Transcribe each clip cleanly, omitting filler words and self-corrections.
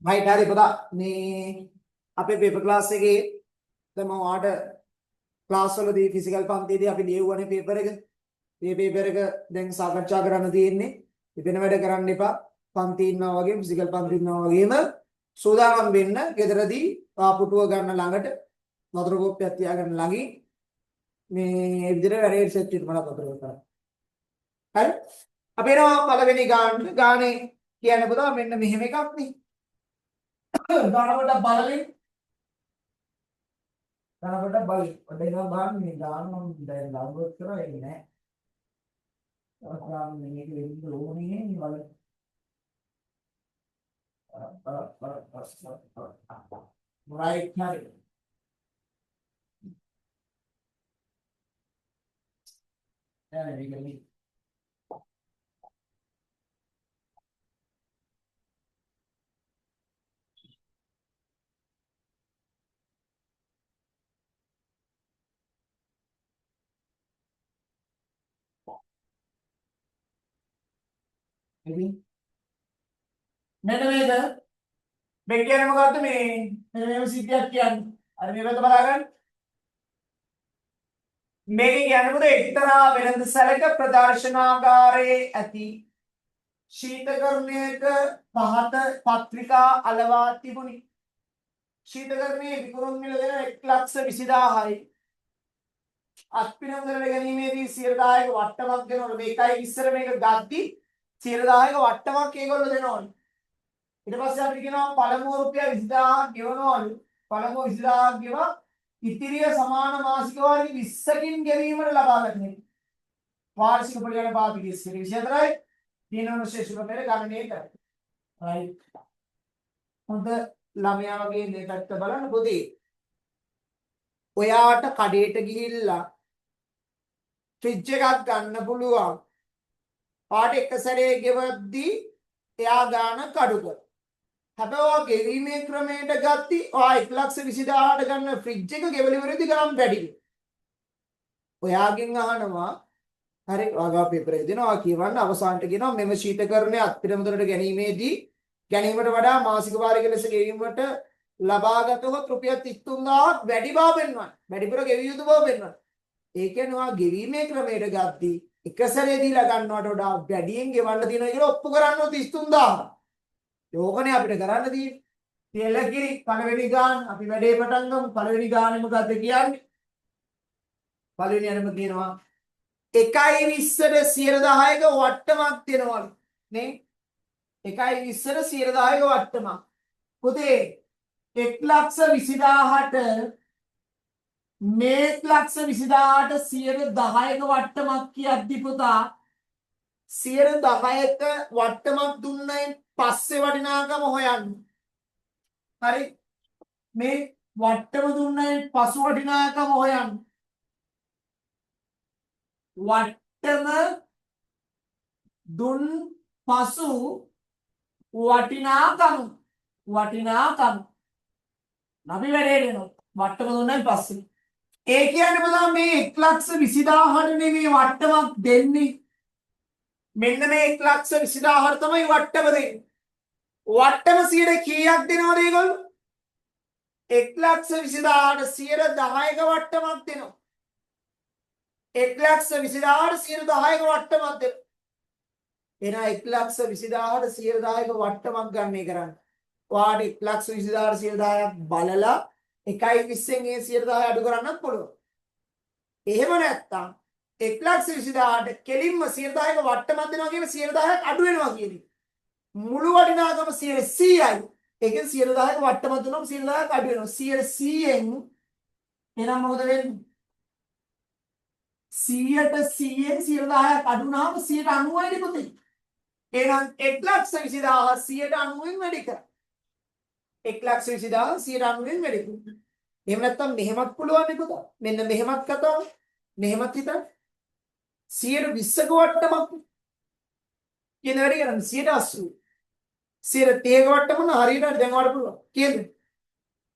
भाई හරි පොදා මේ අපේ පේපර් ක්ලාස් එකේ දැන් මම ඔයාලට ක්ලාස් වලදී ෆිසිකල් පන්තියේදී අපි ලියුවනේ පේපර් එක. මේ පේපර් එක දැන් සාකච්ඡා කරන්න තියෙන්නේ. ඉතින් වැඩ කරන්න එපා. පන්ති ඉන්නවා වගේ ෆිසිකල් පන්ති ඉන්නවා වගේම සෝදානම් වෙන්න ගෙදරදී පුටුව ගන්න ළඟට වතුර කෝප්පයක් තියාගන්න ළඟින් මේ විදිහට වැඩේ සෙට් වෙන්න මම වතුර කරා. හරි? අපි එනවා පළවෙනි ගානේ කියන්න පුතා මෙන්න මෙහෙම එකක් නේ. ගානකට බලමින් ගානකට බලමින් ඔන්න එනවා බලන්න මේ ගාන මම දැන් ඩවුන්ලෝඩ් කරලා එන්නේ නැහැ. අපරාම මේක වෙන්න ඕනේ නේ බලන්න. right හරි. දැන් මේක ඉතින් මෙන්න මේක මේ කියන්නේ මොකද්ද මේ මෙන්න මේව සිද්ධියක් කියන්නේ අර මේ පැත්ත බලාගන්න මේක කියන්නේ මොකද එක්තරා වෙළඳ සැලක ප්‍රදර්ශනාගාරයේ ඇති ශීතකරණයක පහත පත්‍රිකා අලවා තිබුණි ශීතකරණයේ විකුණුම් මිල දෙන 1,20,000යි අත්පිනවල ගැනීමේදී 100,000ක වට්ටමක් දෙනවලු මේකයි ඉස්සර මේක ගද්දි 100,000ක වට්ටමක් ඒගොල්ලෝ දෙනවලු ඊට පස්සේ අපිට කියනවා පළමුව රුපියල් 20000ක් ගෙවනවලු පළමුව 20000ක් ගෙවා ඉතිරිය සමාන මාසික වාරි 20කින් ගෙවීමට ලබා ගන්න. වාර්ෂික පරිමාණ පාපිකේ 24යි දිනවන ශේෂ්ඨ පෙර ගණනය කරයි. right. හොඳ ළමයා වගේ දෙකට බලන්න පොතේ. ඔයාට කඩේට ගිහිල්ලා ෆ්‍රිජ් එකක් ගන්න පුළුවන්. පාට එක සැරේ ගෙවද්දී එයා ගාන කඩු කර. හැබැයි ඔය ගෙවීමේ ක්‍රමයට ගත්ති ඔය 1,20,000ට ගන්න ෆ්‍රිජ් එක ගෙවලි වරදී ගණන් වැඩි. ඔයාගෙන් අහනවා හරි ඔයාගා පේපර් එක දෙනවා කියවන්න අවසානට කියනවා මෙම ශීතකරණය අත්පිරමුදලට ගැනීමේදී ගැනීමට වඩා මාසික වාරික ලෙස ගෙවීමට ලබාගතොත් රුපියල් 33,000ක් වැඩි බව පෙන්වනවා. වැඩිපුර ගෙවිය යුතු බව පෙන්වනවා. ඒ කියන්නේ ඔයා ගෙවීමේ ක්‍රමයට ගත්ති එක සැරේ දීලා ගන්නවට වඩා වැඩියෙන් ගෙවන්න තියෙනවා කියලා ඔප්පු කරන්න 33,000. යෝගනේ අපිට කරන්න තියෙන්නේ. තෙලකිරි පළවෙනි ගාන අපි වැඩේ පටන් ගමු. පළවෙනි ගානේ මොකද්ද කියන්නේ? පළවෙනි අරම කියනවා 1.20ට 110ක වට්ටමක් දෙනවලු. නේ? 1.20ට 110ක වට්ටමක්. පුතේ 1,20,000ට මේ 1,20,000ට 110ක වට්ටමක් කියද්දි පුතා 110ක වට්ටමක් දුන්නයින් පස්සේ වටිනාකම හොයන්න. හරි මේ වට්ටම දුන්නයින් පසු වටිනාකම හොයන්න. වට්ටම දුන් පසු වටිනාකම අපි වැඩේ දෙනවා. වට්ටම දුන්නයින් පස්සේ ඒ කියන්නේ මොකද මේ 1,20,000ට නෙමෙයි වට්ටමක් දෙන්නේ. මෙන්න මේ 1,20,000ට තමයි වට්ටම දෙන්නේ. වට්ටම 100ට කීයක් දෙනවද ඒගොල්ලෝ? 1,20,000ට 110ක වට්ටමක් දෙනවා. 1,20,000ට 110ක වට්ටමක් දෙනවා. එහෙනම් 1,20,000ට 110ක වට්ටමක් ගන්න කරන්න. ඔයාට 1,20,000ට 110ක් බලලා 1.20න් ඒ 110 අඩු කරන්නත් පුළුවන්. එහෙම නැත්නම් 1,20,000ට කෙලින්ම 110ක වට්ටමක් දෙනවා කියන 110ක් අඩු වෙනවා කියන්නේ. මුළු වටිනාකම 100යි. ඒකෙන් 110ක වට්ටමක් දුන්නොත් 110ක් අඩු වෙනවා. 100න් එහෙනම් මොකද වෙන්නේ? 100ට 100න් 110ක් අඩු වුණාම 190යිනේ පුතේ. එහෙනම් 1,20,000 190න් වැඩි කරා. 1,20,000 190න් වැඩි කරා. එහෙම නැත්නම් මෙහෙමත් පුළුවන් නේ පුතා. මෙන්න මෙහෙමත් කතාව. මෙහෙමත් හිතන්න. 120ක වට්ටමක් කියන වැඩි කරන්නේ 180. 130ක වට්ටම නම් හරියට දැන් වඩ පුළුවන්. කියන්න.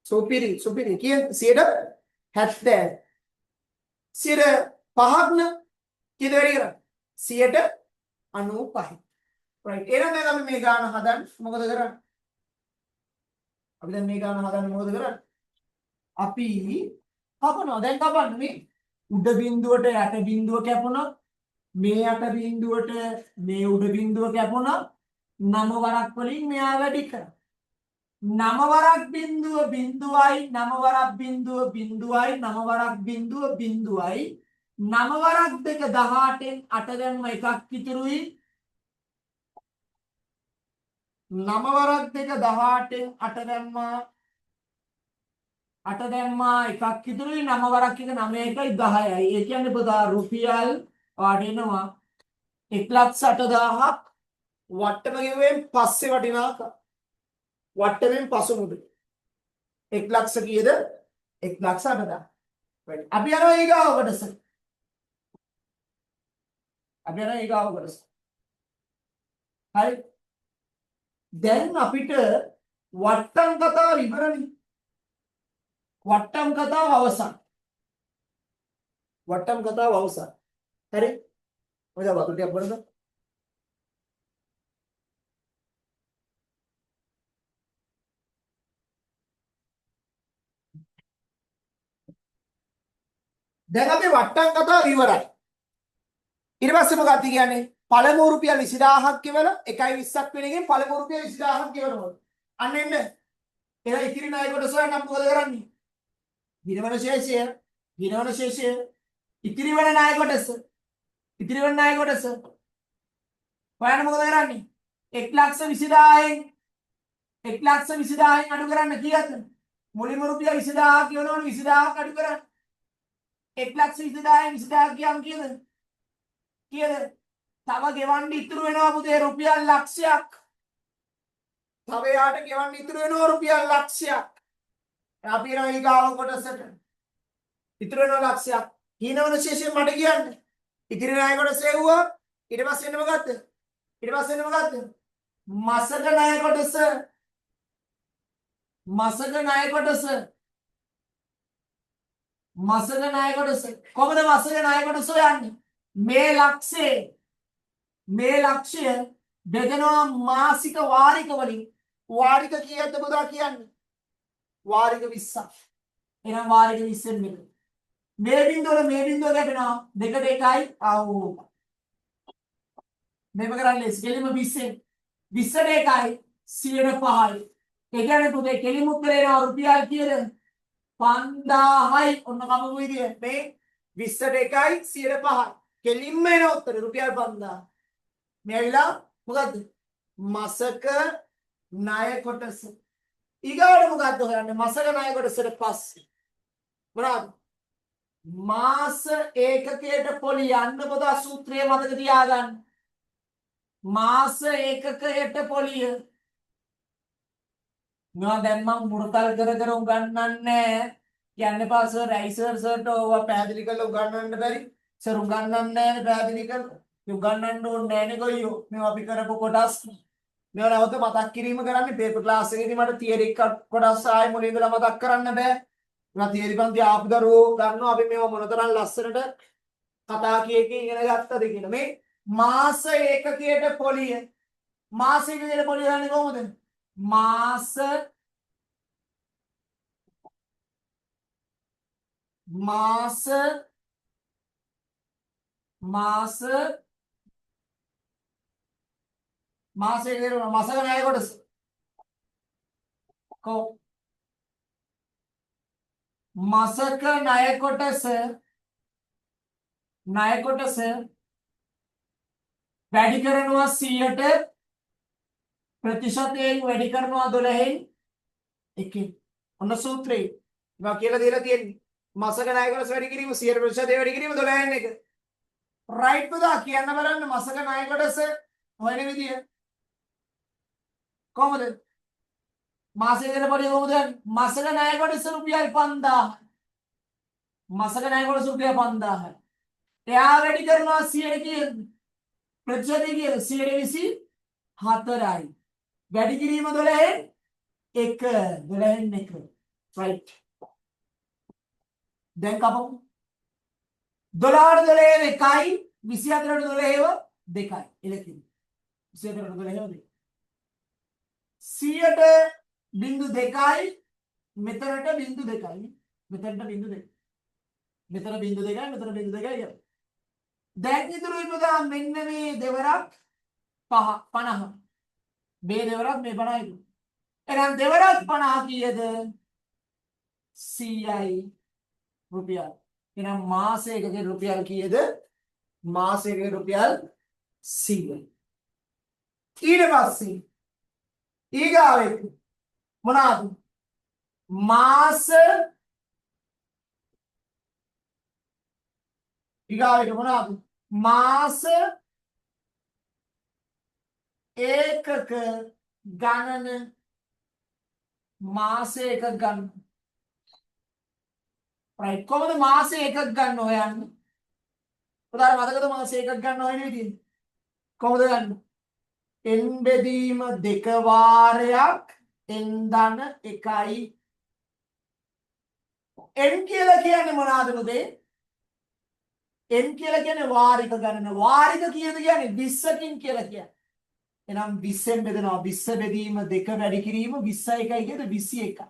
සුපිරි කියන්න 170. 105ක් න කියන වැඩි කරන්නේ 195. right එහෙනම් දැන් අපි මේ ගාන හදන්න මොකද කරන්නේ? අපි දැන් මේ ගාන හදන්න මොකද කරන්නේ? අපි කපනවා. දැන් කපන්න මේ උඩ බිඳුවට යට බිඳුව කැපුණා. මේ යට බිඳුවට මේ උඩ බිඳුව කැපුණා. 9 වරක් වලින් මෙයා වැඩි කරා. 9 වරක් බිඳුව බිඳුවයි 9 වරක් බිඳුව බිඳුවයි 9 වරක් බිඳුව බිඳුවයි 9 වරක් දෙක 18න් 8 දැම්ම එකක් ඉතුරුයි 9 වරක් දෙක 18න් 8 දැම්මා 8 දැම්මා එකක් ඉතුරුයි 9 වරක් එක 9යි 10යි. ඒ කියන්නේ පුතා රුපියල් වටිනවා 1,08,000ක් වට්ටම ගෙවුවෙන් පස්සේ වටිනාකම වට්ටමෙන් පසු මුදල 1 ලක්ෂ කීයද 1,08,000. අපි යනවා ඊගාව කොටස. හරි. දැන් අපිට වට්ටම් කතාව ඉවරනේ. වට්ටම් කතාව අවසන්. හරි. මොකද වතුර ටිකක් බොන්නද? දැන් අපි වට්ටම් කතාව ඉවරයි. ඊට පස්සේ මොකක්ද කියන්නේ? පළමු රුපියල් 20000ක් කියලා 1.20ක් වෙන එකෙන් පළමු රුපියල් 20000ක් කියවනවා. අන්න එන්න. එහෙනම් ඉතිරි ණය කොටස නම් මොකද කරන්නේ? දිනවන ශේෂය ඉතිරි වෙන ණය කොටස හොයන්න මොකද කරන්නේ? 1,20,000න් අඩු කරන්න කීයද? මුලින්ම රුපියල් 20000ක් කියනවනේ 20000ක් අඩු කරන්න. 1,20,000න් 20000ක් කියම් කීයද? තව ගෙවන්න ඉතුරු වෙනවා පුතේ රුපියල් ලක්ෂයක්. තව යාට ගෙවන්න ඉතුරු වෙනවා රුපියල් ලක්ෂයක්. අපි යනවා ඊගාව කොටසට. ඉතුරු වෙනවා ලක්ෂයක්. හීනවන ශේෂය මට කියන්න. ඉතිරි ණය කොටස එව්වා. ඊට පස්සේ එන්නේ මොකද්ද? මසක ණය කොටස. කොහොමද මසක ණය කොටස හොයන්නේ? මේ ලක්ෂය බෙදනවා මාසික වාරික වලින්. වාරික කීයද පුතා කියන්නේ? වාරික 20ක්. එහෙනම් වාරික 20ෙන් මෙතන. මේ බිඳුව ගැටෙනවා 2ට 1යි ආවෝ. මේක කරන්නේ කෙලිම 20ෙන් 20ට 1යි 105යි. ඒ කියන්නේ පුතේ කෙලිම උත්තරේ එනවා රුපියල් කීයද? 5000යි. ඔන්න කමු විදිය. මේ 20ට 1යි 105යි. කෙලින්ම එන උත්තරේ රුපියල් 5000. මේ ඇවිලා මොකද්ද? මසක ණය කොටස. ඊගාවට මොකද්ද හොයන්නේ? මසක ණය කොටසට පස්සේ. මොනවද? මාස ඒකකයට පොලි යන්න පොදා සූත්‍රය මතක තියාගන්න. මාස ඒකකයට පොලිය. මම දැන් මම මුරතල් කර උගන්වන්නේ කියන්නේ පාස රයිසර් සර්ට ඕවා පැහැදිලි කරලා උගන්වන්න බැරි. සර් උගන්වන්නේ නැහැ පැහැදිලි කරලා. උගන්වන්න ඕනේ නැනේ ගොයියෝ. මේවා අපි කරපු කොටස්. මේවා නැවත මතක් කිරීම කරන්නේ පේපර් ක්ලාස් එකේදී මට තියරි කොටස් ආයෙ මුලින් ඉඳලා මතක් කරන්න බෑ. ඒවා තියරි පන්ති ආපු දරුවෝ දන්නවා අපි මේවා මොනතරම් ලස්සනට කතා කියකින් ඉගෙන ගත්තද කියලා. මේ මාස ඒකකයට පොලිය. මාස ඒකකයට පොලිය ගන්නේ කොහොමද? මාස ඒකකයට මසක ණය කොටස. මසක ණය කොටස වැඩි කරනවා 100ට ප්‍රතිශතයෙන් වැඩි කරනවා 12න් 1. ඔන්න සූත්‍රේ. මම කියලා දීලා තියෙන්නේ. මසක ණය කොටස වැඩි කිරීම 100% වැඩි කිරීම 12න් 1. රයිට් පුතා කියන්න බලන්න මසක ණය කොටස හොයන විදිය. කොහොමද? මාසෙකට පොඩි කොහොමද? මසක ණය කොටස රුපියල් 5000. මසක ණය කොටස රුපියල් 5000. එයා වැඩි කරනවා 100 කීයද? ප්‍රතිශතය කීයද? 124යි. වැඩි කිරීම 12න් 1. 12න් 1. රයිට්. දැන් කපමු. 12ට 12 1යි 24ට 12 2යි. එලකින් 24ට 12 2. 100ට බිංදු 2යි මෙතනට බිංදු 2යි මෙතනට බිංදු 2. මෙතන බිංදු 2යි මෙතන බිංදු 2යි. දැන් ඉතුරු ඉපදා මෙන්න මේ දෙවරක් 50. මේ දෙවරක් මේ 50යි. එහෙනම් දෙවරක් 50 කීයද? 100යි රුපියල්. එහෙනම් මාසයකගේ රුපියල් කීයද? මාසයකගේ රුපියල් 100යි. ඊට පස්සේ ඊගාවෙක මොනවාද? මාස ඊගාවෙක මොනවාද? මාස ඒකක ගණන මාස එකක ගන්න. right කොහොමද මාස එකක ගන්න හොයන්නේ? උදාහරණ මතකද මාස එකක ගන්න හොයන විදිහ? කොහොමද ගන්න? n බෙදීම 2 වාරයක් n ධන 1යි. n කියලා කියන්නේ මොනවාද පුතේ? n කියලා කියන්නේ වාරික ගණන. වාරික කීයද කියන්නේ? 20කින් කියලා කියන්නේ. එහෙනම් 20ෙන් බෙදනවා. 20 බෙදීම 2 වැඩි කිරීම 21යි කියද 21යි.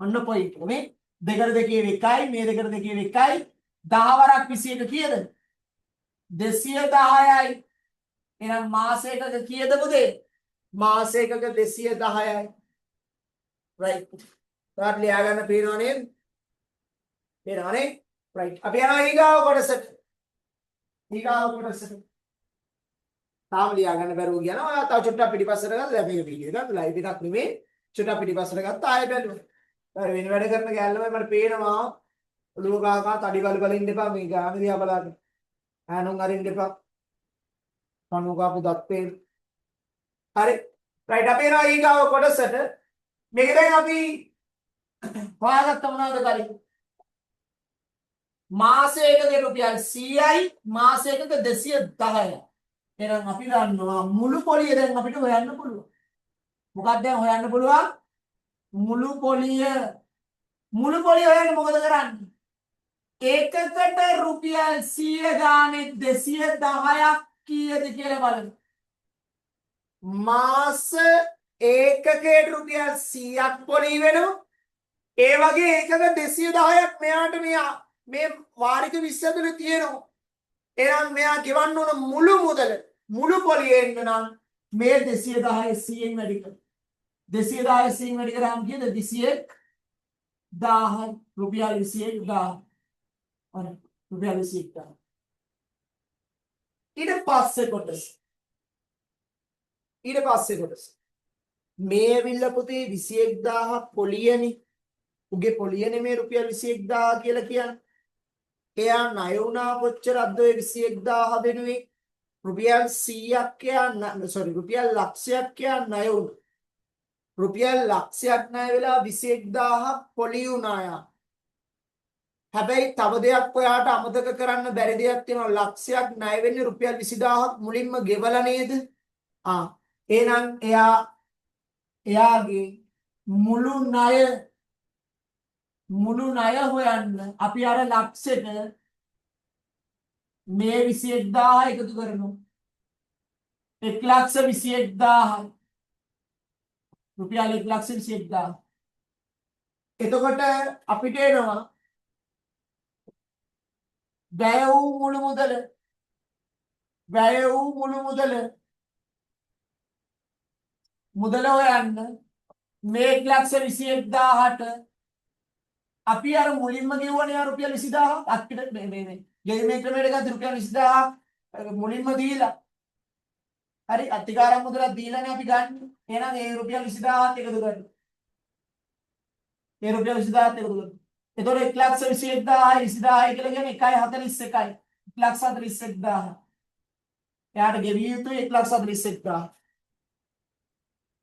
ඔන්න පොයින්ට් එක. මේ 2කට 2 1යි මේ 2කට 2 1යි 10 වරක් 21 කීයද? 210යි. එහෙනම් මාසයකක කීයද පුතේ? මාසයකක 210යි. right. ඔයාලට ලියා ගන්න පේනව නේද? පේනව නේද? right. අපි යනවා ඊගාව කොටසට. ඊගාව කොටසට. තාම ලියා ගන්න බැරුව ගියනවා. ඔයා තව චුට්ටක් පිටිපස්සට ගත්තා. දැන් මේක වීඩියෝ එකක් ලයිව් එකක් නෙමෙයි. චුට්ටක් පිටිපස්සට ගත්තා. ආයෙ බැලුවා. හරි වෙන වැඩ කරන ගෑල්ලමයි මට පේනවා. ඔළුව කාකා තඩි බල බල ඉන්න එපා. මේ ගාම දිහා බලන්න. ඈනුන් අරින්න එපා. කණු කාපු දත් පේන. හරි. රයිට් අපි යනවා ඊගාව කොටසට. මේක දැන් අපි හොයාගත්ත මොනවද කලින්? මාසයකගේ රුපියල් 100යි මාසයකක 210යි. එහෙනම් අපි දන්නවා මුළු පොලිය දැන් අපිට හොයන්න පුළුවන්. මොකක්ද දැන් හොයන්න පුළුවන්? මුළු පොලිය හොයන්න මොකද කරන්නේ? එකකට රුපියල් 100 ගානේ 210ක් කීයද කියලා බලන්න. මාස ඒකකයට රුපියල් 100ක් පොලි වෙනවා. ඒ වගේ එකක 210ක් මෙයාට මේ වාරික 20 ඇතුලේ තියෙනවා. එහෙනම් මෙයා ගෙවන්න ඕන මුළු මුදල මුළු පොලියේ ඉන්න නම් මේ 210 100න් වැඩි කරනවා. 210 100න් වැඩි කරාම කීයද? 21000 රුපියල් 21000. අර රුපියල් 21000. ඊට පස්සේ කොටස මේ විල්ල පුතේ 21000 පොලියනේ. උගේ පොලියනේ මේ රුපියල් 21000 කියලා කියන්නේ. එයා ණය වුණා කොච්චරක්ද ඔය 21000 වෙනුවෙන්? රුපියල් 100ක් රුපියල් ලක්ෂයක් යා ණය වුණා. රුපියල් ලක්ෂයක් ණය වෙලා 21000ක් පොලි වුණා යා. හැබැයි තව දෙයක් ඔයාට අමතක කරන්න බැරි දෙයක් තියෙනවා. ලක්ෂයක් ණය වෙන්නේ රුපියල් 20000ක් මුලින්ම ගෙවලා නේද? එහෙනම් එයාගේ මුළු ණය හොයන්න අපි අර ලක්ෂෙට මේ 21000 එකතු කරනවා. 1,21,000 රුපියල් 1,21,000. එතකොට අපිට එනවා වැය වූ මුළු මුදල හොයන්න මේ 1,21,000ට අපි අර මුලින්ම ගෙවුවනේ රුපියල් 20000 අපිට මේ ගෙවීමේ ක්‍රමයට ගත්ත රුපියල් 20000 මුලින්ම දීලා හරි අතිකාරම් මුදලක් දීලානේ අපි ගන්න. එහෙනම් ඒ රුපියල් 20000ත් එකතු කරන්න. ඒ රුපියල් 20000ත් එකතු කරන්න. එතකොට 1,21,000 20000 කියලා කියන්නේ 1,41යි. 1,41,000. එයාට ගෙවිය යුතුයි 1,41,000.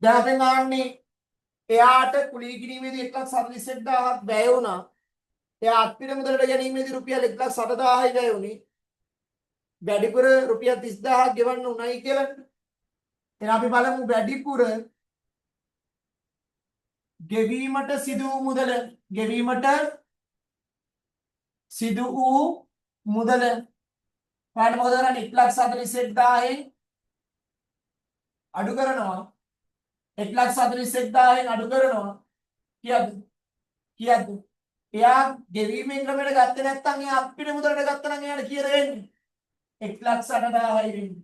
දැන් අපි ගන්නේ එයාට කුලී කිරීමේදී 1,41,000ක් වැය වුණා. එයා අත්පිට මුදලට ගැනීමේදී රුපියල් 1,60,000යි වැය වුණේ. වැඩිපුර රුපියල් 30,000ක් ගෙවන්න උණයි කියලා. එහෙනම් අපි බලමු වැඩිපුර ගෙවීමට සිදු වූ මුදල ඔයාලට මොකද කරන්නේ? 1,41,000න් අඩු කරනවා 1,41,000න් අඩු කරනවා කීයද? කීයද? එයා ගෙවීමේ ක්‍රමයට ගත්තේ නැත්නම් එයා අපිට මුදලට ගත්තා නම් එයාට කීයද වෙන්නේ? 1,60,000යි වෙන්නේ.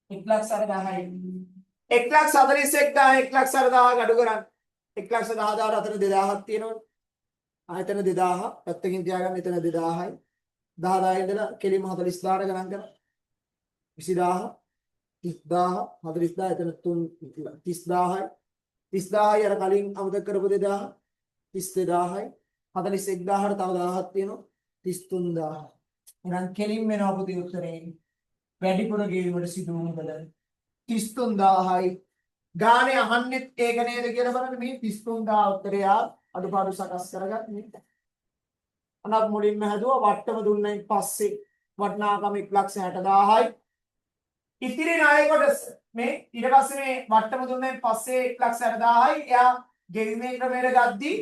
1,60,000යි. 1,41,000 1,60,000 අඩු කරන්න. 1,10,000 අතර 2,000ක් තියෙනවනේ. ආයතන 2,000 පැත්තකින් තියාගන්න එතන 2,000යි. 10,000 ඉඳලා කෙලින්ම 40,000ට ගණන් කරා. 20,000 30,000 40,000 එතන 30,000යි. 30,000යි අර කලින් අමතක කරපු 2,000 32,000යි. 41,000ට තව 1,000ක් තියෙනවා 33,000. එහෙනම් කෙලින් වෙනවා පුතේ උත්තරේ. වැඩිපුර ගෙවීමට සිදු වුණු මුදල 33,000යි. ගානේ අහන්නෙත් ඒක නේද කියලා බලන්න මේ 33,000 උත්තරය අඩුපාඩු සකස් කරගන්න. අනක් මුලින්ම හැදුවා වට්ටම දුන්නයින් පස්සේ වටිනාකම 1,60,000යි. ඉතිරි ණය කොටස මේ ඊට පස්සේ මේ වට්ටම දුන්නයින් පස්සේ 1,60,000යි. එයා ගෙවීමේ ක්‍රමයට ගද්දී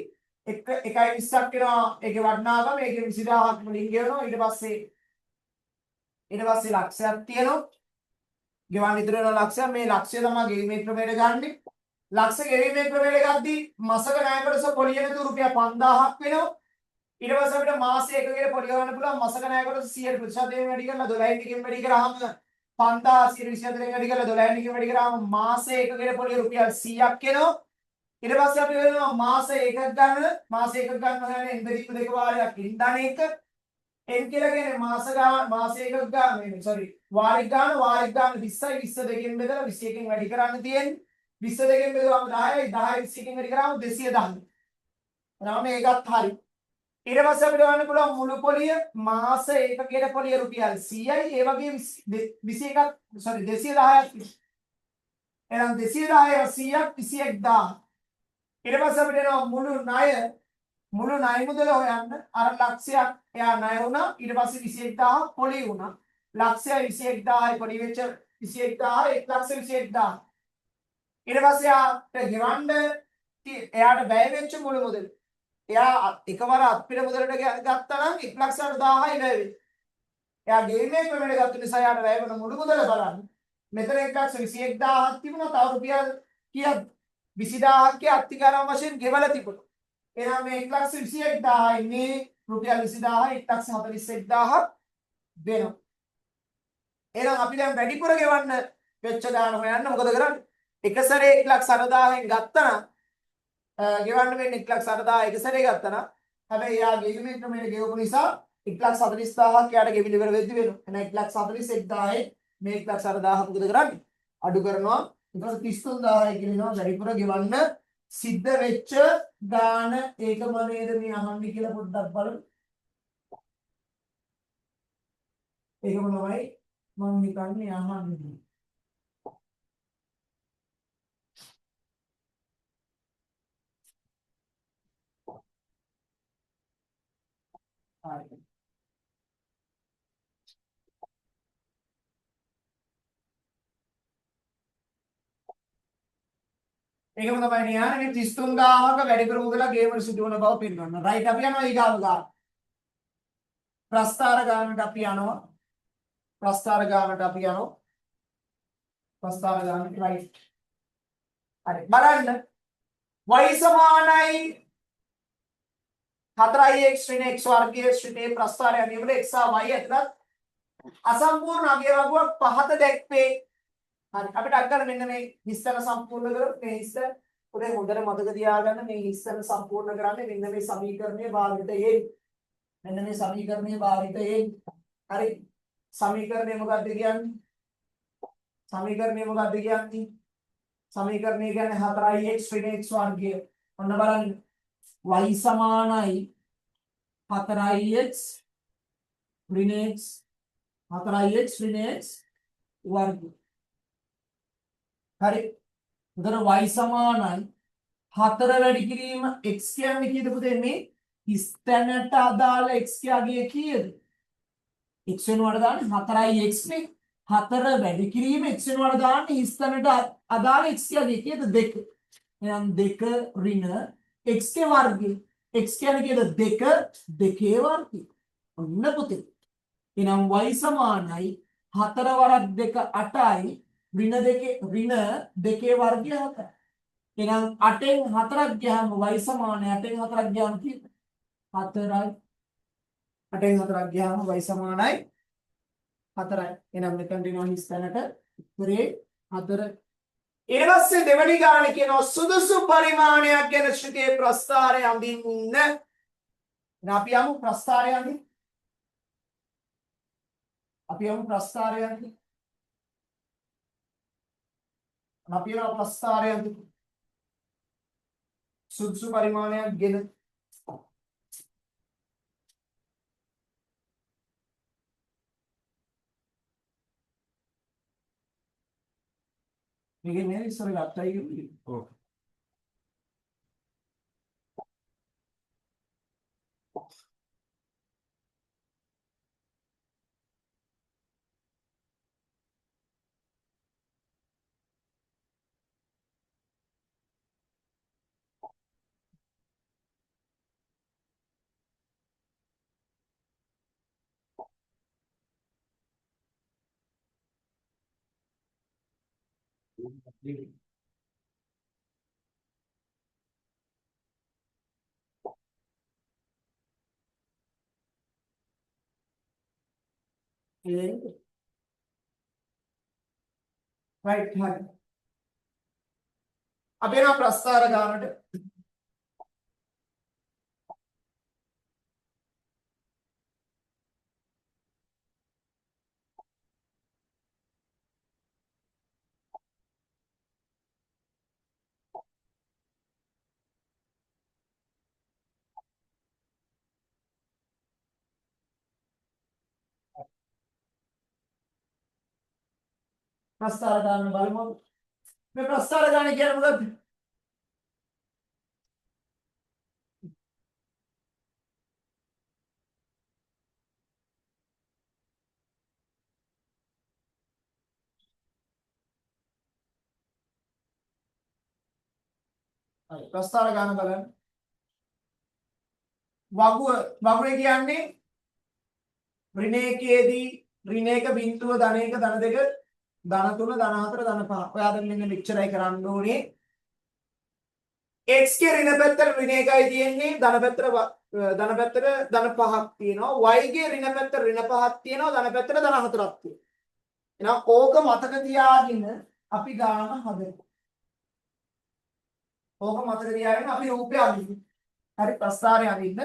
1.20ක් වෙනවා ඒකේ වටිනාකම. ඒකේ 20,000ක් මුලින් ගෙවනවා. ඊට පස්සේ ලක්ෂයක් තියෙනවා. ගෙවන්න ඉතුරු වෙන ලක්ෂය මේ ලක්ෂය තමයි ගෙවීමේ ක්‍රමයට ගන්නෙ. ලක්ෂ ගෙවීමේ ක්‍රමයට ගද්දී මාසක ණය කොටස පොලියන තු රුපියල් 5,000ක් වෙනවා. ඊට පස්සේ අපිට මාස එකකේ පොලිය ගන්න පුළුවන් මාසක ණය කොටස 100% වැඩි කරලා 12 එකකින් වැඩි කරාම 5,000 වැඩි කරලා 12 එකකින් වැඩි කරාම මාස එකකේ පොලිය රුපියල් 100ක් එනවා. ඊට පස්සේ අපි වෙනවා මාස එකක් ගන්න හොයන්නේ එන්දරිප දෙක වාරයක් ඉඳන් එක එන් කියලා කියන්නේ මාස එකක් ගන්න වාරික ගන්න 20යි 20 දෙකෙන් බෙදලා 21කින් වැඩි කරන්න තියෙන්නේ 20 දෙකෙන් බෙදුවාම 10යි 10 21කින් වැඩි කරාම 210. එනවා මේකත් හරි. ඊට පස්සේ අපිට ගන්න පුළුවන් මුළු පොලිය මාස එකකේ පොලිය රුපියල් 100යි ඒ වගේ 210ක් එහෙනම් 210 100ක් 21,000. ඊට පස්සේ අපිට එනවා මුළු ණය මුදල හොයන්න අර ලක්ෂයක් එයා ණය වුණා ඊට පස්සේ 21,000 පොලි වුණා ලක්ෂය 21,000යි පොලි වෙච්ච 21,000 1,21,000 ඊට පස්සේ යාට එයාට වැය වෙච්ච මුළු මුදල එයා එකවර අත්පිට මුදලට ගත්තා නම් 1,60,000යි වැය වෙන්නේ. එයා ගෙවීමේ ක්‍රමයට ගත්ත නිසා යාට වැය වෙන මුළු මුදල බලන්න. මෙතන 1,21,000ක් තිබුණා තව රුපියල් කීයද 20,000ක් අත්තිකාරම වශයෙන් ගෙවලා තිබුණා. එහෙනම් මේ 1,21,000යි මේ රුපියල් 20,000 1,41,000 වෙනවා. එහෙනම් අපි දැන් වැඩිපුර ගෙවන්න වෙච්ච ගාන හොයන්න මොකද කරන්නේ? එක සැරේ 1,60,000න් ගත්තා නම් ගෙවන්න වෙන්නේ 1,60,000 එක සැරේ ගත්තා නම් හැබැයි යා ගෙවීමේ ක්‍රමයට ගෙවපු නිසා 1,40,000ක් යාට ගෙවිලි ඉවර වෙද්දි වෙනවා. එහෙනම් 1,41,000යි මේ 1,60,000 මොකද කරන්නේ? අඩු කරනවා. ඊට පස්සේ 33,000යි කියනවා වැඩිපුර ගෙවන්න සිද්ධ වෙච්ච ගාන ඒකම නේද මේ අහන්නේ කියලා පොඩ්ඩක් බලමු. ඒකම තමයි මම හිතන්නේ අහන්නේ. හරි. ඒකම තමයි නේ යන්නේ මේ 33,000ක වැඩිපුර මුදල ගේමර සිදු වන බව පෙන්වන්න. රයිට් අපි යනවා ඊගාව ගාන. ප්‍රස්ථාර ගානට අපි යනවා. ප්‍රස්ථාර ගානට රයිට්. හරි. බලන්න. y සමානයි 4x ඍණ x වර්ගයේ ශ්‍රේණියේ ප්‍රස්ථාරය අනිවල x සහ y ඇතුළත් අසම්පූර්ණ අගය වගුවක් පහත දැක්වේ. හරි අපිට අග්ගල මෙන්න මේ හිස්තන සම්පූර්ණ කරොත් මේ හිස්ස උඩේ හොඳට මතක තියාගන්න මේ හිස්තන සම්පූර්ණ කරන්නේ මෙන්න මේ සමීකරණයේ භාවිතයෙන් මෙන්න මේ සමීකරණයේ භාවිතයෙන් හරි සමීකරණය මොකක්ද කියන්නේ සමීකරණය කියන්නේ 4x ඍණ x වර්ගය ඔන්න බලන්න y සමානයි 4x ඍණ x වර්ගය හරි. උදේට y සමානයි 4 වැඩි කිරීම x කියන්නේ කීයද පුතේ මේ ස්ථානට අදාළ x ගේ කීයද? x වෙනුවට දාන්නේ 4x නේ. 4 වැඩි කිරීම x වෙනුවට දාන්නේ ස්ථානට අදාළ x ගේ කීයද 2. එහෙනම් 2 ඍණ x ගේ වර්ගය. x කියන්නේ කීයද 2 2 වර්ගය. ඔන්න පුතේ. එහෙනම් y සමානයි 4 වරක් 2 8යි ඍණ දෙකේ වර්ගය 7. එහෙනම් 8න් 4ක් ගියාම y සමානයි 8න් 4ක් ගියාම කීයද? 4යි. 8න් 4ක් ගියාම y සමානයි 4යි. එහෙනම් මෙතනට එනවා හිස් තැනට උත්තරේ 4. ඊට පස්සේ දෙවෙනි ගාන කියනවා සුදුසු පරිමාණයක් ගැන ශ්‍රිතේ ප්‍රස්ථාරය අඳින්න. දැන් අපි යමු ප්‍රස්ථාරය අඳින්න. අපි යමු ප්‍රස්ථාරය අඳින්න. අපි යමු ප්‍රස්ථාරය අඳින්න. සුදුසු පරිමාණයක් ගෙන මේකේ නේද ඉස්සර ගත්තයි කියන්නේ. ඔව්. right හරි. අපි යනවා ප්‍රස්ථාර ගානට. ප්‍රස්ථාර ගාන බලමු. මේ ප්‍රස්ථාර ගාන කියන්නේ මොකක්ද? හරි ප්‍රස්ථාර ගාන බලන්න. වගුවේ කියන්නේ ඍණ එකේදී ඍණ එක බිංදුව ධන 1 ධන 2 ධන 3 ධන 4 ධන 5. ඔය අද මෙන්න මෙච්චරයි කරන්න ඕනේ. x ගේ ඍණ පැත්තට ඍණ 1යි තියෙන්නේ ධන පැත්තට ධන 5ක් තියෙනවා. y ගේ ඍණ පැත්තට ඍණ 5ක් තියෙනවා ධන පැත්තට ධන 4ක් තියෙනවා. එහෙනම් ඕක මතක තියාගෙන අපි ගාන හදමු. ඕක මතක තියාගෙන අපි රූපය අඳිමු. හරි ප්‍රස්ථාරය අඳින්න.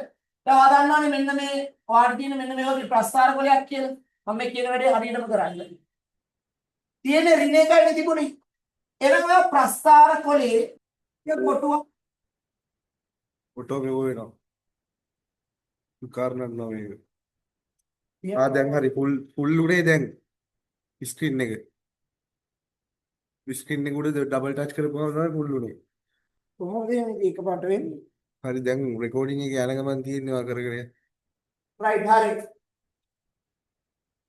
දැන් ඔයා දන්නවනේ මෙන්න මේ ඔයාට තියෙන මෙන්න මේ වගේ ප්‍රස්ථාර කොලයක් කියලා. මම මේ කියන වැඩේ හරියටම කරන්නේ. තියෙන ඍණ එකයි තිබුණේ. එහෙනම් ඔය ප්‍රස්ථාර කොලේ කොටුවක් ඔටෝ මෙව වෙනවා. කාරණා නෑ. දැන් හරි ෆුල් උනේ දැන් ස්ක්‍රීන් එක. ස්ක්‍රීන් එක උඩ ඩබල් ටච් කරපුවම තමයි ෆුල් උනේ. කොහොමද මේක එකපාරට වෙන්නේ? හරි දැන් රෙකෝඩින් එක යන ගමන් තියෙනවා කරගෙන. රයිට් හරි.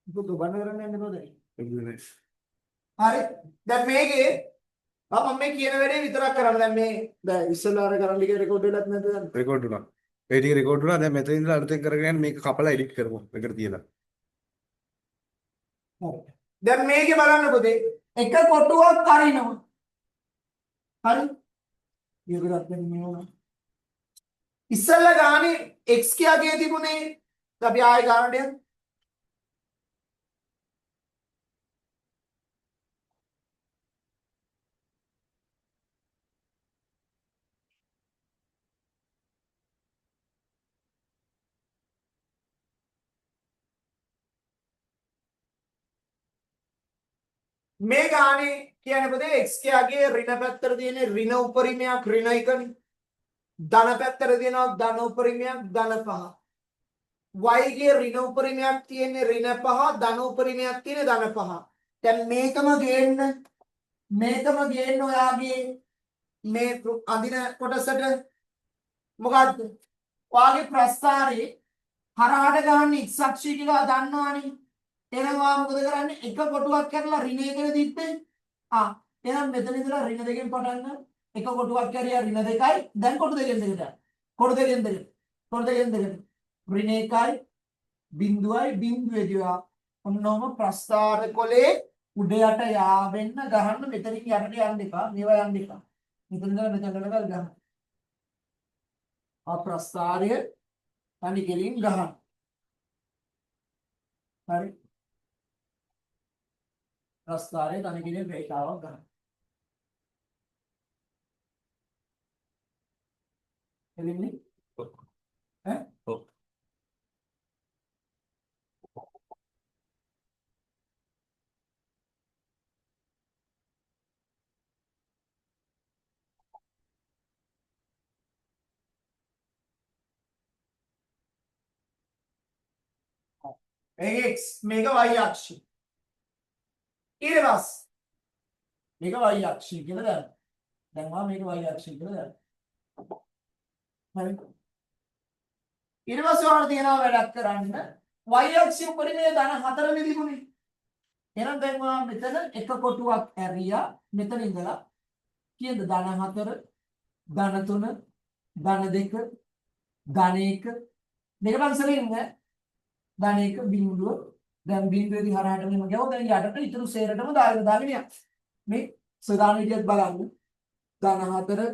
බුදු බණ කරන්නේ නැද්ද? හරි. දැන් මේකේ මම මේ කියන වැඩේ විතරක් කරන්න. දැන් මේ දැන් ඉස්සෙල්ලා අර කරන්න ගිය රෙකෝඩ් වෙලත් නැද්ද දැන්? රෙකෝඩ් වුණා. ඒ ටික රෙකෝඩ් වුණා. දැන් මෙතන ඉඳලා අලුතෙන් කරගෙන යන්න මේක කපලා එඩිට් කරමු. එකට තියලා. හරි. දැන් මේකේ බලන්න පුතේ එක කොටුවක් අරිනවා. හරි. ඊගොල්ලත් දැන් මේ වුණා. ඉස්සෙල්ලා ගානේ x කියාගේ තිබුණේ අපි ආයෙ ගානට යමු. මේ ගානේ කියන්නේ පුතේ x කියාගේ ඍණ පැත්තට තියෙන ඍණ උපරිමයක් ඍණ 1නේ. ධන පැත්තට තියෙනවා ධන උපරිමයක් ධන 5. y ගේ ඍණ උපරිමයක් තියෙන්නේ ඍණ 5 ධන උපරිමයක් තියෙන්නේ ධන 5. දැන් මේකම ගේන්න ඔයාගේ මේ අඳින කොටසට මොකද්ද? ඔයාගේ ප්‍රස්ථාරේ හරහාට ගන්න x අක්ෂය කියලා දන්නවනේ. එහෙනම් ඔයා මොකද කරන්නේ? එක කොටුවක් කරලා ඍණ 1 දිත්තේ. එහෙනම් මෙතන ඉඳලා ඍණ 2කින් පටන් ගන්න. එක කොටුවක් කරියා ඍණ 2යි. දැන් කොටු දෙකෙන් දෙකට. කොටු දෙකෙන් දෙකට. ඍණ 1යි බිංදුවයි බිංදුවේදී ඔන්නෝම ප්‍රස්ථාර කොලේ උඩ යට යාවෙන්න ගහන්න මෙතනින් යන්නට යන්න එපා. මේවා යන්න එපා. මෙතන ඉඳලා මෙතන ගලවල් ගන්න. ප්‍රස්ථාරය තනි කෙලින් ගහන්න. හරි. ප්‍රස්ථාරය තනි කෙලින් රේඛාවක් ගන්න. එළින්නේ? ඈ? ඔව්. මේක x මේක y අක්ෂය. ඊට පස්සේ මේක y අක්ෂය කියලා ගන්න. දැන් මම මේක y අක්ෂය කියලා ගන්න. හරි. ඊට පස්සේ ඔයාලා තියනවා වැඩක් කරන්න y අක්ෂය උපරිමයේ ධන 4 නේ තිබුණේ. එහෙනම් දැන් මම මෙතන එක කොටුවක් ඇරියා මෙතන ඉඳලා කීයද ධන 4 ධන 3 ධන 2 ධන 1 දෙක පන්සලේ ඉන්නේ ධන 1 බිංදුව දැන් බිංදුවේදී හරහට මෙහෙම ගියොත් දැන් යටට ඉතුරු සේරටම දාගෙන යන්න. මේ සදාන විදියට බලන්න. ධන 4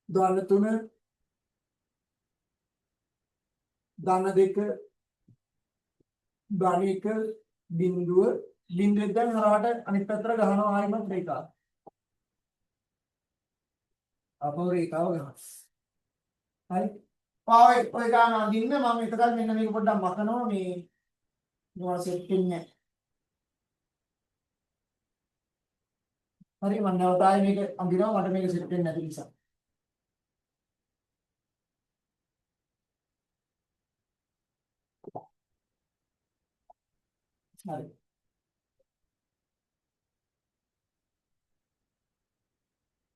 ධන 3 ධන 2 ධන 1 බිංදුව බිංදුවෙන් දැන් හරහට අනිත් පැත්තට ගහනවා ආයෙමත් රේඛාව. අපෝ රේඛාව ගහනවා. හරි. ඔය ගාන අඳින්න මම එකකල් මෙන්න මේක පොඩ්ඩක් මකනවා මේ මොනවා සෙට් වෙන්නේ නැහැ. හරි මම නැවත ආයෙ මේක අඳිනවා මට මේක සෙට් වෙන්නේ නැති නිසා. හරි.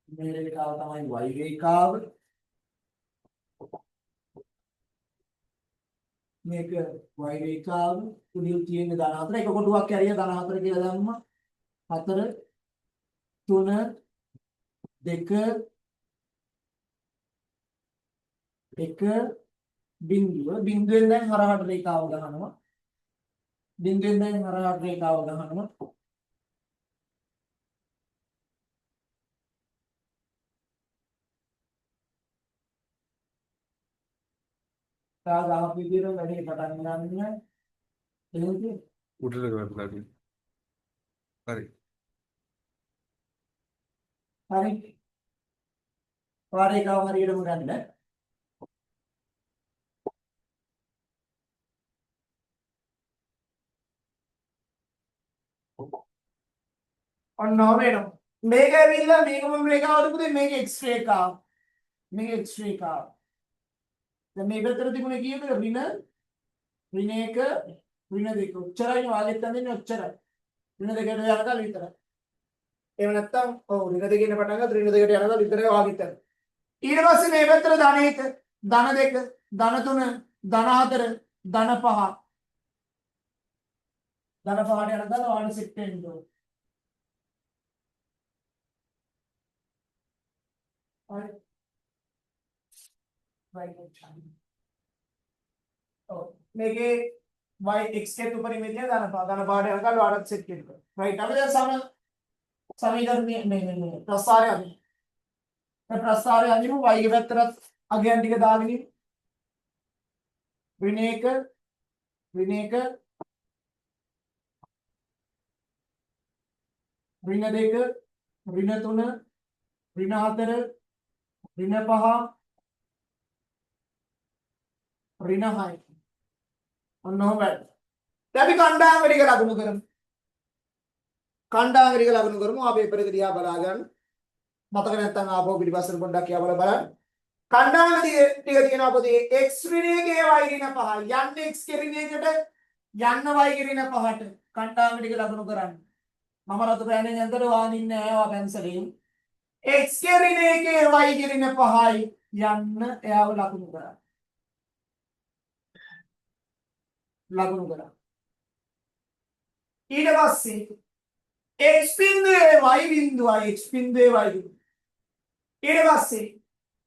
මේ රේඛාව තමයි y රේඛාව. මේක y රේඛාව උඩින් තියෙන ධන 4 එක කොටුවක් ඇරිය ධන 4 කියලා දැම්මා 4 3 2 1 බිංදුව බිංදුවෙන් දැන් හරහට රේඛාව ගහනවා බිංදුවෙන් දැන් හරහට රේඛාව ගහනවා ගහපු විදියට වැඩේ පටන් ගන්න එහෙමද උඩට ගලවලා තියෙනවා. හරි. හරි පාරේකාව හරියටම ගන්න ඔන්න ඕනෙනවා මේක ඇවිල්ලා මේකම රේඛාවට පුතේ මේක x රේඛාව මේක x රේඛාව දැන් මේ පැත්තට තිබුණේ කීයද ඍණ 1 ඍණ 2 ඔච්චරයි වාගෙත් අඳින්නේ ඔච්චරයි ඍණ 2ට යනකල් විතරයි එහෙම නැත්නම් ඔව් ඍණ 2 කියන පටන් ගත්ත ඍණ 2ට යනකල් විතරයි වාගෙත් යන්නේ ඊට පස්සේ මේ පැත්තට ධන 1 ධන 2 ධන 3 ධන 4 ධන 5 ධන 5ට යනකල් වාණ සෙට් වෙන්න ඕන හරි මේකේ y x के उपरिමේ තියෙන ධන පාඩ යනකල් වාරත් සෙට් කරනවා. right අපි දැන් සමීකරණයේ මේ ප්‍රස්ථාරය අදින. මේ ප්‍රස්ථාරය අදිනු y ගේ පැත්තට අගයන් ටික දාගෙන ඉන්න. ඍණ 1 ඍණ 1 ඍණ 2 ඍණ 3 ඍණ 4 ඍණ 5 ඍණ 6 ඔන්න ඔහොම වැඩ. දැන් අපි කණ්ඩායම් ටික ලකුණු කරමු. කණ්ඩායම් ටික ලකුණු කරමු. ආ පේපර් එක දිහා බලා ගන්න. මතක නැත්නම් ආපහු පිටිපස්සට පොඩ්ඩක් කියවලා බලන්න. කණ්ඩායම් ටික තියෙනවා පොතේ x ඍණ 1 y ඍණ 5 යන්න x ඍණ 1ට යන්න y ඍණ 5ට කණ්ඩායම් ටික ලකුණු කරන්න. මම රතු පෑනෙන් අතර වානින්නේ නැහැ ඔයා පැන්සලෙන්. x ඍණ 1 y ඍණ 5යි යන්න එයාව ලකුණු කරන්න. ලකුණු කරා ඊට පස්සේ x බිංදුවේ y බිංදුවයි x බිංදුවේ y බිංදුව ඊට පස්සේ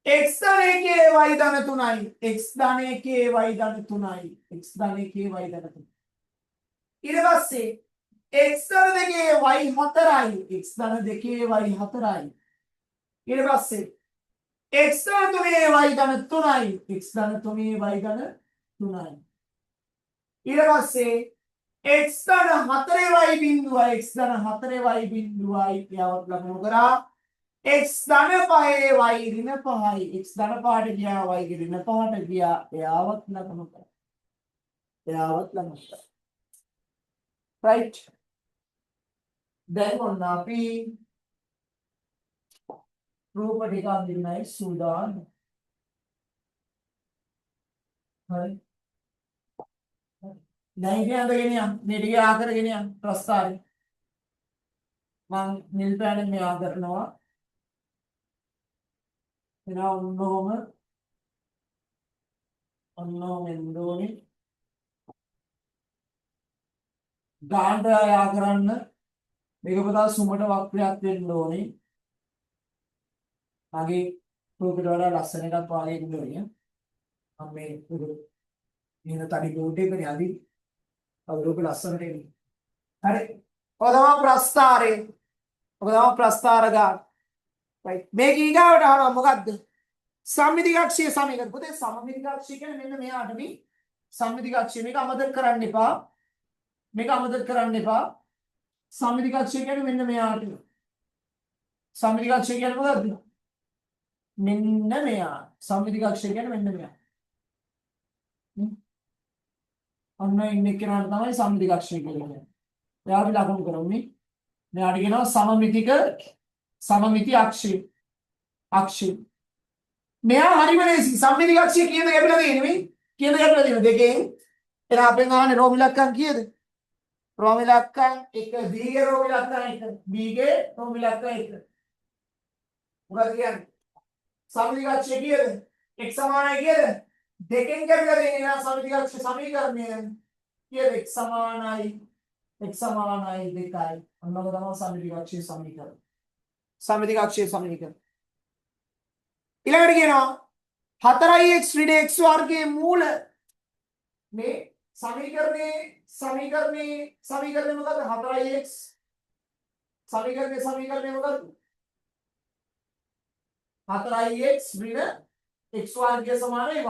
x ධන 1 y ධන 3යි x ධන 1 y ධන 3යි x ධන 1 y ධන 3 ඊට පස්සේ x ධන දෙකේ y 4යි x ධන දෙකේ y 4යි ඊට පස්සේ x ධන 3 y ධන 3යි x ධන 3 y ධන 3යි ඊට පස්සේ x ධන 4y බිඳුවයි x ධන 4y බිඳුවයි යාවත් ලකුණු කරා x ධන 5 y ඍණ 5යි x ධන 5ට ගියා y ඍණ 5ට ගියා යාවත් ලකුණු කරා යාවත් ලකුණු කරා right දැන් ඔන්න අපි රූප ටිකක් දෙන්නයි සූදානම් හරි දැන් ඉතින් අඳගෙන යන්න මේ ටික ආකරගෙන යන්න ප්‍රස්තාරේ මම නිල් පෑනෙන් මෙයා කරනවා එනවා ඔන්නෝම එන්නෝනේ ගාන්ට යා කරන්න මේක පොදා සුමට වක්‍රයක් වෙන්න ඕනේ මගේ රූපෙට වඩා ලස්සන එකක් වාගේ ඉන්න ඕනේ මම මේ නින තඩි බෝට් එකනේ අදි රූප ලස්සනට එන්නේ හරි ඔය තමයි ප්‍රස්තාරේ ඔය තමයි ප්‍රස්තාර ගාන right මේක ඊගාවට අහනවා මොකද්ද සම්මිතිකක්ෂීය සමීකරණ පුතේ සම්මිතිකක්ෂීය කියන්නේ මෙන්න මෙයාට මේ සම්මිතිකක්ෂීය මේක අමතක කරන්න එපා සම්මිතිකක්ෂීය කියන්නේ මෙන්න මෙයාට සම්මිතිකක්ෂීය කියන්නේ මොකද්ද මෙන්න මෙයා සම්මිතිකක්ෂීය කියන්නේ මෙන්න මෙයා ඔන්න ඉන්නේ කෙනාට තමයි සම්මිතිකක්ෂීය කියන්නේ එයා අපි ලකුණු කරන්නේ මෙයාට කියනවා සමමිති අක්ෂය මෙයා හරිම ලේසි සම්මිතිකක්ෂීය කියන දේ අපිට තියෙන්නේ කියන දේ අපිට තියෙන දෙකෙන් එන අපෙන් ආන්නේ රෝම ඉලක්කම් කීයද රෝම ඉලක්කම් 1 b ගේ රෝම ඉලක්කම් 1 b ගේ රෝම ඉලක්කම් 1 මොකද කියන්නේ සම්මිතිකක්ෂීය කීයද x සමානයි කීයද දෙකෙන් කැපිලා තියෙන නා සම්මිතිකක්ෂීය සමීකරණය කීයද x සමානයි 2යි අන්නක තමයි සම්මිතිකක්ෂීය සමීකරණ සම්මිතිකක්ෂීය සමීකරණ ඊළඟට කියනවා 4x ඍණ x වර්ගයේ මූල මේ සමීකරණේ මොකද්ද 4x සමීකරණේ මොකද්ද 4x ඍණ x වර්ගය සමානයි y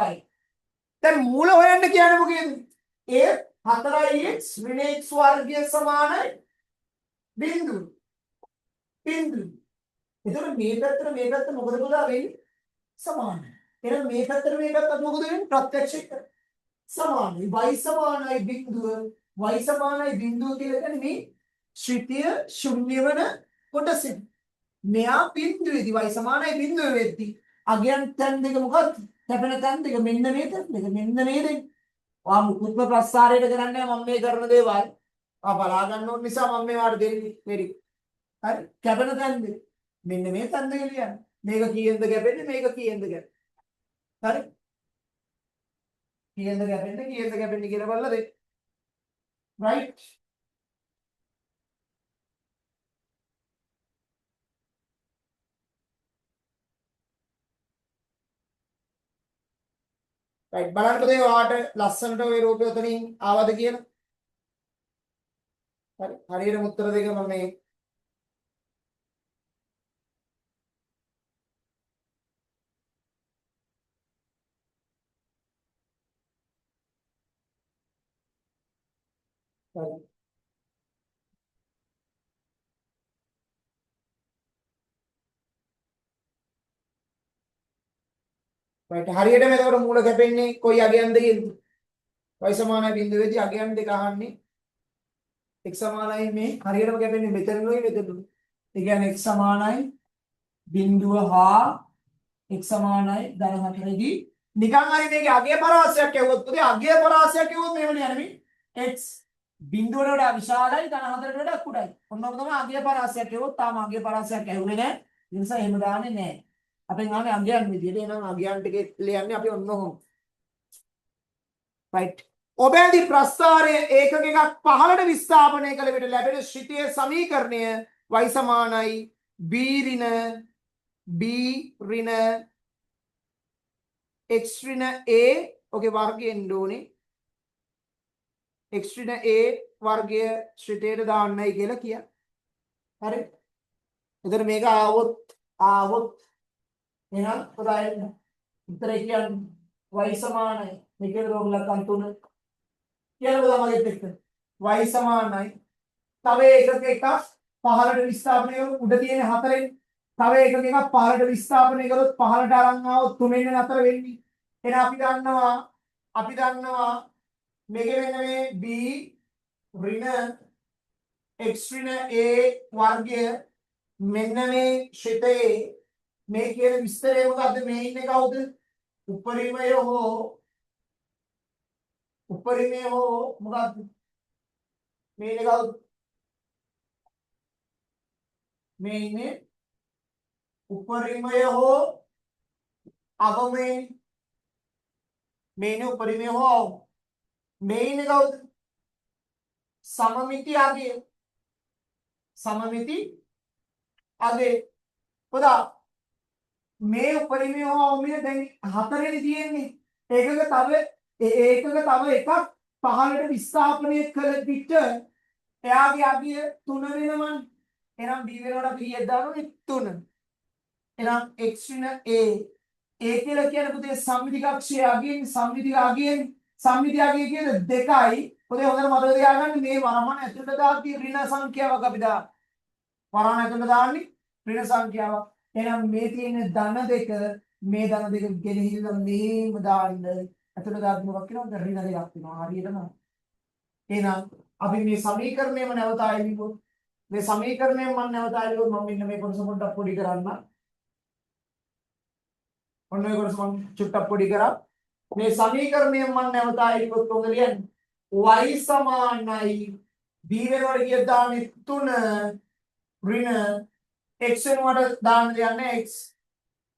දැන් මූල හොයන්න කියන්නේ මොකේද ඒ 4x ඍණ x වර්ගය සමානයි බිංදුව එතකොට මේ පැත්ත මොකද පුතා වෙන්නේ සමානයි එහෙනම් මේ පැත්තට මේ පැත්තට මොකද වෙන්නේ ප්‍රත්‍යක්ෂ එක සමානයි y සමානයි බිංදුව කියලා කියන්නේ මේ ශ්‍රිතිය ශුන්‍ය වෙන කොටස මෙයා බිංදුවේදී y සමානයි බිංදුව වෙද්දී අගයන් තැන් දෙක මොකක්ද කැපෙන තැන් දෙක මෙන්න මේ තැන් දෙක මෙන්න මේ දෙක ඔයා මුකුත්ම ප්‍රස්තාරයට කරන්නේ මම මේ කරන දේවල් ඔයා බලා ගන්න ඕන නිසා මම මේවට දෙන්නේ හරි කැපෙන තැන් දෙක මෙන්න මේ තැන් දෙක ලියන්න මේක කීයෙන්ද කැපෙන්නේ මේක කීයෙන්ද කැපෙන්නේ හරි කීයෙන්ද කැපෙන්නේ කියලා බලලා දෙන්න right right බලන්න පුතේ ඔයාට ලස්සනට ওই රූපය උතනින් ආවද කියලා හරි හරියටම උත්තර දෙක මම මේ right හරියටම එතකොට මූල කැපෙන්නේ කොයි අගයන්ද කියන්නේ y සමානයි බිංදුවේදී අගයන් දෙක අහන්නේ x සමානයි මේ හරියටම කැපෙන්නේ මෙතනලුයි මෙතනලුයි ඒ කියන්නේ x සමානයි බිංදුව හා x සමානයි ධන 4දී නිකන් හරි මේකේ අගය පරාසයක් ඇහුවොත් පුතේ අගය පරාසයක් ඇහුවොත් මෙහෙම ලියන්නේ x බිංදුවට වඩා විශාලයි ධන 4ට වඩා කුඩායි ඔන්න ඔක තමයි අගය පරාසයක් ඇහුවොත් තාම අගය පරාසයක් ඇහුවේ නැහැ ඒ නිසා එහෙම දාන්නේ නැහැ අපෙන් ආන්නේ අගයන් විදියට එනවා අගයන් ටික ලියන්නේ අපි ඔන්න ඔහොම right ඔබේදී ප්‍රස්තාරයේ ඒකක එකක් 15ට විස්ථාපනය කළ විට ලැබෙන ශ්‍රිතීය සමීකරණය y සමානයි b ඍණ x ඍණ a ඔගේ වර්ගයෙන් ඕනේ x ඍණ a වර්ගය ශ්‍රිතයට දාන්නයි කියලා කියන්නේ. හරි. එතන මේක ආවොත් එහෙනම් උදාහරණ උත්තර කියන්නේ y සමානයි මේකේ රෝගලකම් 3 කියලා බලමු එක්ක y සමානයි තව එකක පහළට විස්ථාපනය කරොත් උඩ තියෙන 4ෙන් තව එකක පහළට විස්ථාපනය කරොත් පහළට අරන් ආවොත් 3ෙන් නතර වෙන්නේ. එහෙනම් අපි දන්නවා මේක වෙන මේ b ඍණ x ඍණ a වර්ගය මෙන්න මේ ශ්‍රිතයේ මේ කියන විස්තරය මොකද්ද මේ ඉන්නේ කවුද උපරිමය හෝ මොකද්ද මේ ඉන්නේ කවුද මේ ඉන්නේ උපරිමය හෝ අවමය මේ ඉන්නේ උපරිමය හෝ මේ ඉන්නේ කවුද සමමිති අගේ පොදා මේ උපරිමය හෝ අවමය දැන් 4ෙනි තියෙන්නේ ඒකක තව එකක් පහළට විස්ථාපනය කළ විට එයාගේ අගය 3 වෙනවනේ. එහෙනම් b වෙනකොට අපි කීයක් දානවනේ 3. එහෙනම් x ඍණ a කියලා කියන්නේ පුතේ සම්මිතිකක්ෂයේ අගයෙන් සම්මිතික අගයෙන් සම්මිතිය අගය කියන්නේ 2යි. පුතේ හොඳට මතක තියාගන්න මේ වරමණ ඇතුළට දාති ඍණ සංඛ්‍යාවක් අපි දාන. වරමණ ඇතුළට දාන්නේ ඍණ සංඛ්‍යාවක්. එහෙනම් මේ තියෙන ධන දෙක මේ ධන දෙක ගෙනහිලා මෙහෙම දාන්න ඇතුළට දාන්න මොකක් කියනවද ඍණ දෙකක් වෙනවා හරියටම. එහෙනම් අපි මේ සමීකරණයම නැවත ආයෙත් මේ සමීකරණය මම නැවත ආයෙත් මම මෙන්න මේ කොටස පොඩ්ඩක් පොඩි කරන්න. ඔන්න ඔය කොටස මම චුට්ටක් පොඩි කරා. මේ සමීකරණය මම නැවත ආයෙත් කොහොමද ලියන්නේ? y සමානයි b වෙනකොට කීයද දාන්නේ 3 ඍණ x වෙනකොට දාන්න දෙන්නේ x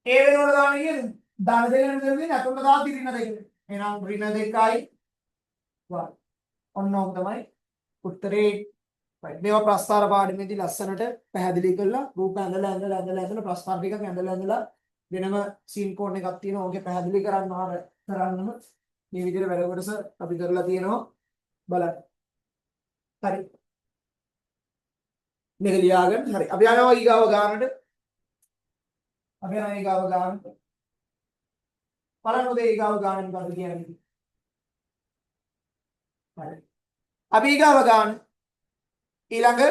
a වෙනකොට දාන්නේ කීයද? දාන දෙකෙන් දෙන්නේ අතොල්ල දාති ඍණ දෙක. එහෙනම් ඍණ 2යි y. ඔන්න ඕක තමයි උත්තරේ. මේවා ප්‍රස්තාර පාඩමේදී ලස්සනට පැහැදිලි කරලා රූප ඇඳලා ප්‍රස්තාර ටිකක් ඇඳලා වෙනම සීන් කෝඩ් එකක් තියෙනවා. ඕකේ පැහැදිලි කරන්නම මේ විදිහට වැඩ කොටස අපි කරලා තියෙනවා බලන්න. හරි. මේක ලියාගන්න. හරි. අපි යනවා ඊගාව ගානට. බලන්න උදේ ඊගාව ගාන මොකද කියන්නේ. හරි. අපි ඊගාව ගාන ඊළඟ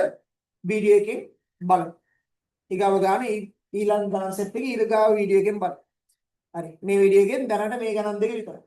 වීඩියෝ එකෙන් බලමු. ඊගාව ගාන ඊළඟ ගාන සෙට් එකේ ඊළඟ වීඩියෝ එකෙන් බලමු. හරි. මේ වීඩියෝ එකෙන් දැනට මේ ගණන් දෙක විතරයි.